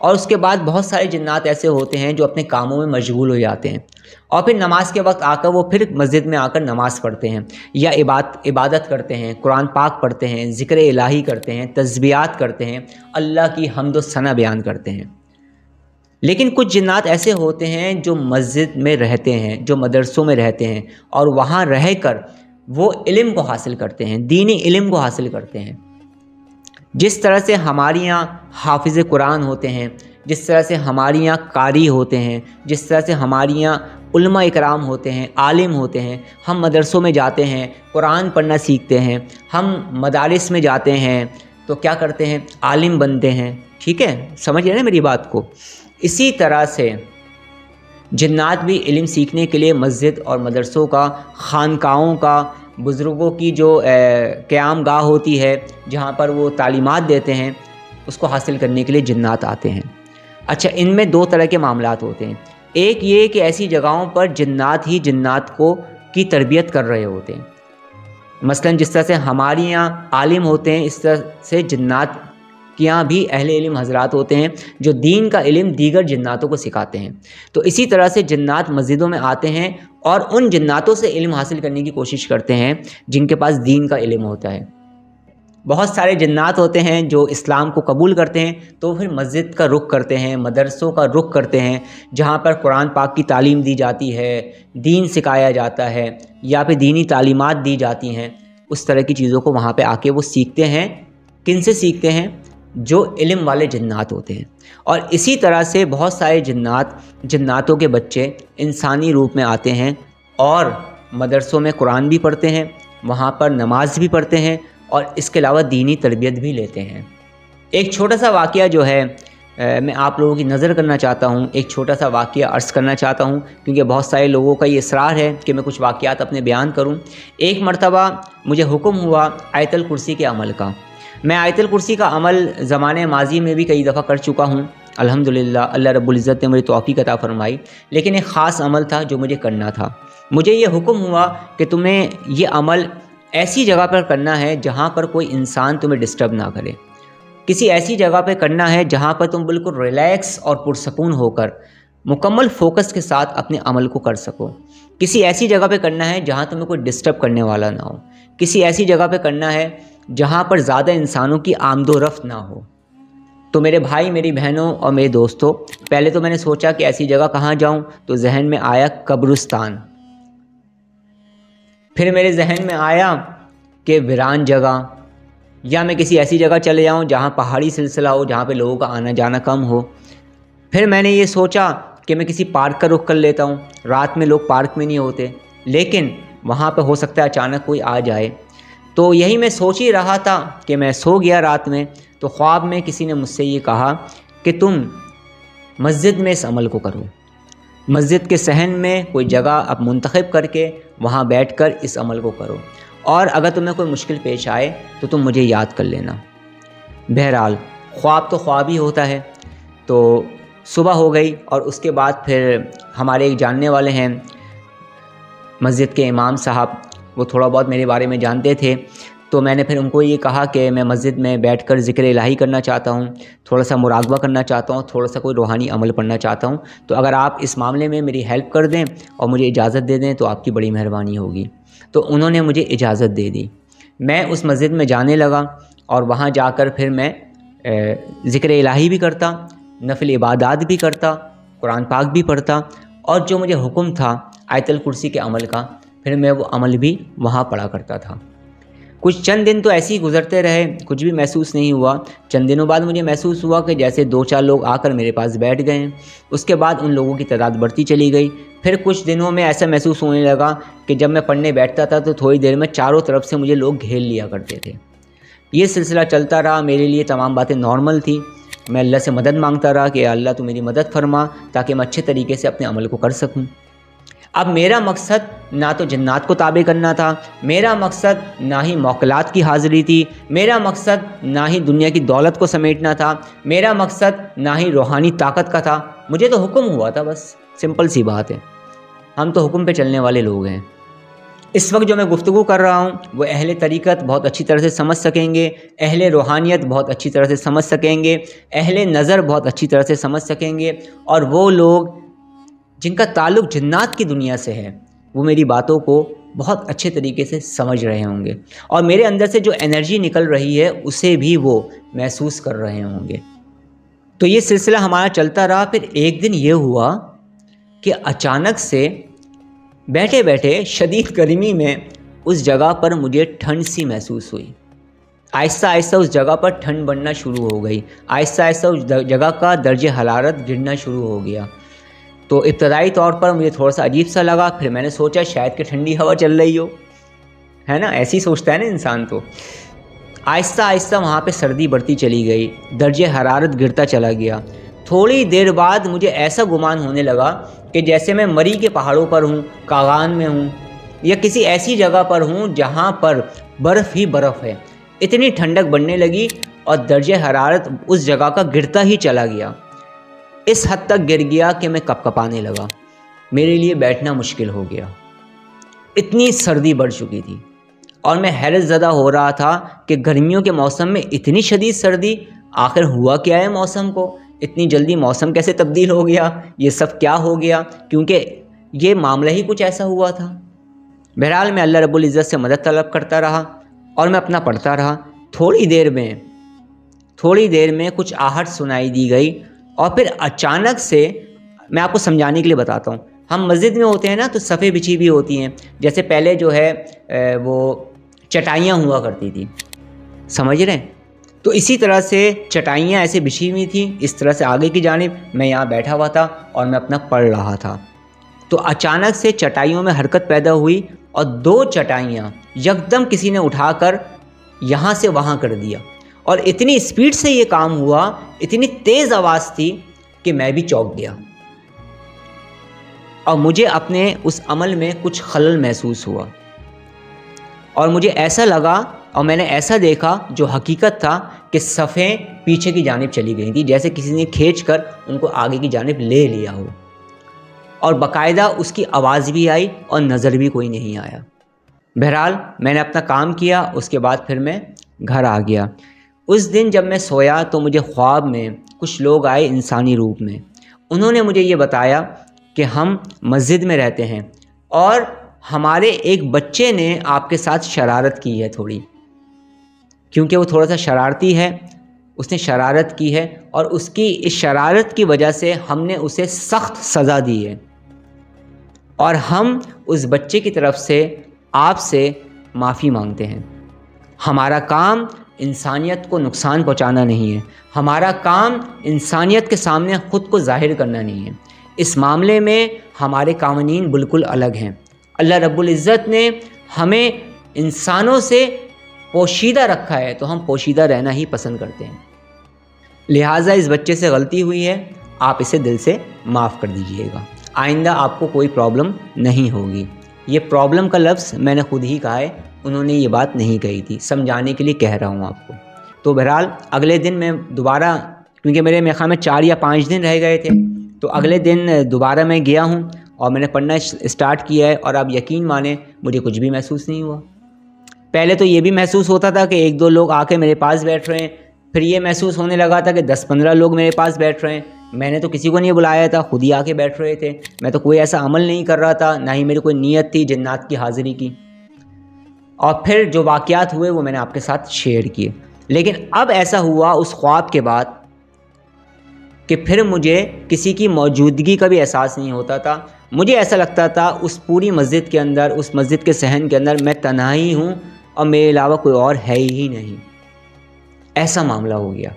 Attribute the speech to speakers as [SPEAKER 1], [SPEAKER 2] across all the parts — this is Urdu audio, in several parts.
[SPEAKER 1] اور اس کے بعد بہت سارے جنات ایسے ہوتے ہیں جو اپنے کاموں میں مشغول ہو جاتے ہیں، اور پھر نماز کے وقت آ کر وہ پھر مسجد میں آ کر نماز پڑھتے ہیں یا عبادت کرتے ہیں، قرآن پاک پڑھتے ہیں، ذکر الہی کرتے ہیں، تسبیحات کرتے ہیں، اللہ کی حمد و ثنا بیان کرتے ہیں۔ لیکن کچھ جنات ایسے ہوتے ہیں جو مسجد میں رہتے ہیں، جو مدرسوں میں رہتے ہیں، اور وہاں رہ کر وہ علم کو حاصل کرتے ہیں، دینی علم کو حاصل کرتے ہیں۔ جس طرح سے ہمارے یہاں حافظ قرآن ہوتے ہیں، جس طرح سے ہمارے یہاں قاری ہوتے ہیں، جس طرح سے ہمارے یہاں علماء اکرام ہوتے ہیں، عالم ہوتے ہیں، ہم مدرسوں میں جاتے ہیں، قرآن پڑھنا سیکھتے ہیں، ہم مدارس میں جاتے ہیں تو کیا کرتے ہیں؟ عالم بنتے ہیں۔ ٹھیک ہے، سمجھ رہے ہیں نا میری بات کو؟ اسی طرح سے جنات بھی علم سیکھنے کے لیے مسجد اور مدرسوں کا، خانقاہوں کا، بزرگوں کی جو قیام گاہ ہوتی ہے جہاں پر وہ تعلیمات دیتے ہیں، اس کو حاصل کرنے کے لیے جنات آتے ہیں۔ اچھا، ان میں دو طرح کے معاملات ہوتے ہیں۔ ایک یہ کہ ایسی جگہوں پر جنات ہی جنات کی تربیت کر رہے ہوتے ہیں، مثلا جس طرح سے ہمارے یہاں عالم ہوتے ہیں، اس طرح سے جنات کے یہاں بھی اہل علم حضرات ہوتے ہیں جو دین کا علم دیگر جناتوں کو سکھاتے ہیں۔ تو اسی طرح سے جنات مسجدوں میں آتے ہیں اور ان جناتوں سے علم حاصل کرنے کی کوشش کرتے ہیں جن کے پاس دین کا علم ہوتا ہے۔ بہت سارے جنات ہوتے ہیں جو اسلام کو قبول کرتے ہیں تو پھر مسجد کا رخ کرتے ہیں، مدرسوں کا رخ کرتے ہیں جہاں پر قرآن پاک کی تعلیم دی جاتی ہے، دین سکھایا جاتا ہے یا پھر دینی تعلیمات دی جاتی ہیں۔ اس طرح کی چیزوں کو وہاں پہ آ کے وہ سیکھتے ہیں۔ کن سے سیکھتے ہیں؟ جو علم والے جنات ہوتے ہیں۔ اور اسی طرح سے بہت سارے جناتوں کے بچے انسانی روپ میں آتے ہیں اور مدرسوں میں قرآن بھی پڑھتے ہیں، وہاں پر نماز بھی پڑھتے ہیں اور اس کے علاوہ دینی تربیت بھی لیتے ہیں۔ ایک چھوٹا سا واقعہ جو ہے میں آپ لوگوں کی نظر کرنا چاہتا ہوں، ایک چھوٹا سا واقعہ عرض کرنا چاہتا ہوں کیونکہ بہت سارے لوگوں کا یہ اصرار ہے کہ میں کچھ واقعات اپنے بیان کروں۔ ایک مرتبہ مجھے حکم ہوا آیت الکرسی کے عمل کا۔ میں آیت الکرسی کا عمل زمانے ماضی میں بھی کئی دفعہ کر چکا ہوں، الحمدللہ اللہ رب العزت نے مجھے توفیق عطا فرمائی، لیکن ایک خاص عمل تھا جو مجھے کرنا تھا۔ مجھے یہ حکم ہوا کہ تمہیں یہ عمل ایسی جگہ پر کرنا ہے جہاں پر کوئی انسان تمہیں ڈسٹرب نہ کرے، کسی ایسی جگہ پہ کرنا ہے جہاں پر تم بالکل ریلیکس اور پرسکون ہو کر مکمل فوکس کے ساتھ اپنے عمل کو کر سکو۔ کسی ایسی جگہ پہ کرنا ہے جہاں تمہیں کوئی ڈسٹرب کرنے والا نہ ہو، کسی ایسی جگہ پہ کرنا ہے جہاں پر زیادہ انسانوں کی آمد و رفت نہ ہو۔ تو میرے بھائی، میری بہنوں اور میرے دوستوں، پہلے تو میں نے سوچا کہ ایسی جگہ کہاں جاؤں، تو ذہن میں آیا قبرستان۔ پھر میرے ذہن میں آیا کہ ویران جگہ، یا میں کسی ایسی جگہ چلے جاؤں جہاں پہاڑی سلسلہ ہو، جہاں پہ لوگوں کا آنا جانا کم ہو۔ پھر میں نے یہ سوچا کہ میں کسی پارک کا رخ کر لیتا ہوں، رات میں لوگ پارک میں نہیں ہوتے، لیکن وہاں پہ ہو سکتا ہے اچانک کوئی آ جائے۔ تو یہی میں سوچ ہی رہا تھا کہ میں سو گیا رات میں، تو خواب میں کسی نے مجھ سے یہ کہا کہ تم مسجد میں اس عمل کو کرو، مسجد کے صحن میں کوئی جگہ اب منتخب کر کے وہاں بیٹھ کر اس عمل کو کرو، اور اگر تمہیں کوئی مشکل پیش آئے تو تم مجھے یاد کر لینا۔ بہرحال خواب تو خواب ہی ہوتا ہے۔ تو صبح ہو گئی اور اس کے بعد پھر ہمارے ایک جاننے والے ہیں مسجد کے امام صاحب، وہ تھوڑا بہت میرے بارے میں جانتے تھے، تو میں نے پھر ان کو یہ کہا کہ میں مسجد میں بیٹھ کر ذکر الہی کرنا چاہتا ہوں، تھوڑا سا مراقبہ کرنا چاہتا ہوں، تھوڑا سا کوئی روحانی عمل پڑھنا چاہتا ہوں، تو اگر آپ اس معاملے میں میری ہیلپ کر دیں اور مجھے اجازت دے دیں تو آپ کی بڑی مہربانی ہوگی۔ تو انہوں نے مجھے اجازت دے دی۔ میں اس مسجد میں جانے لگا اور وہاں جا کر پھر میں ذکر الہی بھی کرتا، نفل عبادات بھی کرتا، قرآن پاک بھی پڑھتا، اور جو مجھے حکم تھا آیت الکرسی کے عمل کا، پھر میں وہ عمل بھی وہاں پڑھا کرتا تھا۔ کچھ چند دن تو ایسے ہی گزرتے رہے، کچھ بھی محسوس نہیں ہوا۔ چند دنوں بعد مجھے محسوس ہوا کہ جیسے 2-4 لوگ آ کر میرے پاس بیٹھ گئے ہیں۔ اس کے بعد ان لوگوں کی تعداد بڑھتی چلی گئی۔ پھر کچھ دنوں میں ایسا محسوس ہونے لگا کہ جب میں پڑھنے بیٹھتا تھا تو تھوڑی دیر میں چاروں طرف سے مجھے لوگ گھیر لیا کرتے تھے۔ یہ سلسلہ چلتا رہا، میرے لیے تمام باتیں نارمل تھیں۔ میں اللہ سے مدد مانگتا رہا کہ اللہ تو میری مدد فرما تاکہ میں اچھے طریقے سے اپنے عمل کو کر سکوں۔ اب میرا مقصد نہ تو جنات کو تابع کرنا تھا، میرا مقصد نہ ہی موکلات کی حاضری تھی، میرا مقصد نہ ہی دنیا کی دولت کو سمیٹنا تھا، میرا مقصد نہ ہی روحانی طاقت کا تھا۔ مجھے تو حکم ہوا تھا، بس سمپل سی بات ہے، ہم تو حکم پہ چلنے والے لوگ ہیں۔ اس وقت جو میں گفتگو کر رہا ہوں وہ اہل طریقت بہت اچھی طرح سے سمجھ سکیں گے، اہل روحانیت بہت اچھی طرح سے سمجھ سکیں گے، اہل نظر بہت اچھی طرح سے سمجھ سکیں گے، اور وہ لوگ جن کا تعلق جنات کی دنیا سے ہے وہ میری باتوں کو بہت اچھے طریقے سے سمجھ رہے ہوں گے، اور میرے اندر سے جو انرجی نکل رہی ہے اسے بھی وہ محسوس کر رہے ہوں گے۔ تو یہ سلسلہ ہمارا چلتا رہا۔ پھر ایک دن یہ ہوا کہ اچانک سے بیٹھے بیٹھے شدید گرمی میں اس جگہ پر مجھے ٹھنڈ سی محسوس ہوئی۔ آہستہ آہستہ اس جگہ پر ٹھنڈ بڑھنا شروع ہو گئی، آہستہ آہستہ اس جگہ کا درجہ حرارت گرنا شروع ہو گیا۔ تو ابتدائی طور پر مجھے تھوڑا سا عجیب سا لگا، پھر میں نے سوچا شاید کہ ٹھنڈی ہوا چل رہی ہو، ہے نا، ایسے ہی سوچتا ہے نا انسان۔ تو آہستہ آہستہ وہاں پہ سردی بڑھتی چلی گئی، درجہ حرارت گرتا چلا گیا۔ تھوڑی دیر بعد مجھے ایسا گمان ہونے لگا کہ جیسے میں مری کے پہاڑوں پر ہوں، کاغان میں ہوں، یا کسی ایسی جگہ پر ہوں جہاں پر برف ہی برف ہے۔ اتنی ٹھنڈک بڑھنے لگی اور درجہ حرارت اس جگہ کا گرتا ہی چلا گیا، اس حد تک گر گیا کہ میں کپ کپانے لگا، میرے لیے بیٹھنا مشکل ہو گیا، اتنی سردی بڑھ چکی تھی۔ اور میں حیرت زدہ ہو رہا تھا کہ گرمیوں کے موسم میں اتنی شدید سردی، آخر ہوا کیا ہے موسم کو، اتنی جلدی موسم کیسے تبدیل ہو گیا، یہ سب کیا ہو گیا، کیونکہ یہ معاملہ ہی کچھ ایسا ہوا تھا۔ بہرحال میں اللہ رب العزت سے مدد طلب کرتا رہا اور میں اپنا پڑھتا رہا۔ تھوڑی دیر میں کچھ آہٹ سنائی دی گئی، اور پھر اچانک سے، میں آپ کو سمجھانے کے لیے بتاتا ہوں، ہم مسجد میں ہوتے ہیں نا تو صفیں بچھی بھی ہوتی ہیں، جیسے پہلے جو ہے وہ چٹائیاں ہوا کرتی تھی، سمجھ رہے ہیں؟ تو اسی طرح سے چٹائیاں ایسے بچھی ہوئی تھیں، اس طرح سے آگے کی جانب میں یہاں بیٹھا ہوا تھا اور میں اپنا پڑھ رہا تھا۔ تو اچانک سے چٹائیوں میں حرکت پیدا ہوئی اور 2 چٹائیاں یکدم کسی نے اٹھا کر یہاں سے وہاں کر دیا، اور اتنی اسپیڈ سے یہ کام ہوا، اتنی تیز آواز تھی کہ میں بھی چونک گیا، اور مجھے اپنے اس عمل میں کچھ خلل محسوس ہوا، اور مجھے ایسا لگا اور میں نے ایسا دیکھا جو حقیقت تھا کہ صفیں پیچھے کی جانب چلی گئی تھی، جیسے کسی نے کھینچ کر ان کو آگے کی جانب لے لیا ہو، اور باقاعدہ اس کی آواز بھی آئی اور نظر بھی کوئی نہیں آیا۔ بہرحال میں نے اپنا کام کیا، اس کے بعد پھر میں گھر آ گیا۔ اس دن جب میں سویا تو مجھے خواب میں کچھ لوگ آئے انسانی روپ میں، انہوں نے مجھے یہ بتایا کہ ہم مسجد میں رہتے ہیں اور ہمارے ایک بچے نے آپ کے ساتھ شرارت کی ہے تھوڑی، کیونکہ وہ تھوڑا سا شرارتی ہے، اس نے شرارت کی ہے، اور اس کی اس شرارت کی وجہ سے ہم نے اسے سخت سزا دی ہے، اور ہم اس بچے کی طرف سے آپ سے معافی مانگتے ہیں۔ ہمارا کام انسانیت کو نقصان پہنچانا نہیں ہے، ہمارا کام انسانیت کے سامنے خود کو ظاہر کرنا نہیں ہے، اس معاملے میں ہمارے قوانین بالکل الگ ہیں۔ اللہ رب العزت نے ہمیں انسانوں سے پوشیدہ رکھا ہے تو ہم پوشیدہ رہنا ہی پسند کرتے ہیں، لہٰذا اس بچے سے غلطی ہوئی ہے، آپ اسے دل سے معاف کر دیجئے گا، آئندہ آپ کو کوئی پرابلم نہیں ہوگی۔ یہ پرابلم کا لفظ میں نے خود ہی کہا ہے، انہوں نے یہ بات نہیں کہی تھی، سمجھانے کے لیے کہہ رہا ہوں آپ کو۔ تو بہرحال اگلے دن میں دوبارہ، کیونکہ میرے خیال میں 4 یا 5 دن رہ گئے تھے، تو اگلے دن دوبارہ میں گیا ہوں اور میں نے پڑھنا اسٹارٹ کیا ہے، اور آپ یقین مانیں مجھے کچھ بھی محسوس نہیں ہوا۔ پہلے تو یہ بھی محسوس ہوتا تھا کہ 1-2 لوگ آ کے میرے پاس بیٹھ رہے ہیں، پھر یہ محسوس ہونے لگا تھا کہ 10-15 لوگ میرے پاس بیٹھ رہے ہیں، میں نے تو کسی کو نہیں بلایا تھا، خود ہی آ کے بیٹھ رہے تھے، میں تو کوئی ایسا عمل نہیں کر رہا تھا، نہ ہی میری کوئی نیت تھی جنات کی حاضری کی۔ اور پھر جو واقعات ہوئے وہ میں نے آپ کے ساتھ شیئر کیے۔ لیکن اب ایسا ہوا اس خواب کے بعد کہ پھر مجھے کسی کی موجودگی کا بھی احساس نہیں ہوتا تھا، مجھے ایسا لگتا تھا اس پوری مسجد کے اندر، اس مسجد کے صحن کے اندر میں تنہا ہی ہوں اور میرے علاوہ کوئی اور ہے ہی نہیں، ایسا معاملہ ہو گیا۔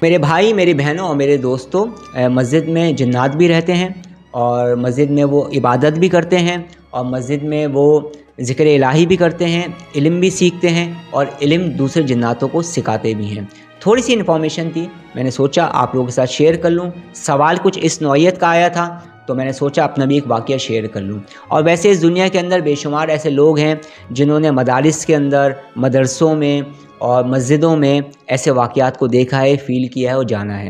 [SPEAKER 1] میرے بھائی، میری بہنوں اور میرے دوستوں، مسجد میں جنات بھی رہتے ہیں، اور مسجد میں وہ عبادت بھی کرتے ہیں، اور مسجد میں وہ ذکر الہی بھی کرتے ہیں، علم بھی سیکھتے ہیں، اور علم دوسرے جناتوں کو سکھاتے بھی ہیں۔ تھوڑی سی انفارمیشن تھی، میں نے سوچا آپ لوگوں کے ساتھ شیئر کر لوں۔ سوال کچھ اس نوعیت کا آیا تھا تو میں نے سوچا اپنا بھی ایک واقعہ شیئر کر لوں۔ اور ویسے اس دنیا کے اندر بے شمار ایسے لوگ ہیں جنہوں نے مدارس کے اندر، مدرسوں میں اور مسجدوں میں ایسے واقعات کو دیکھا ہے، فیل کیا ہے اور جانا ہے۔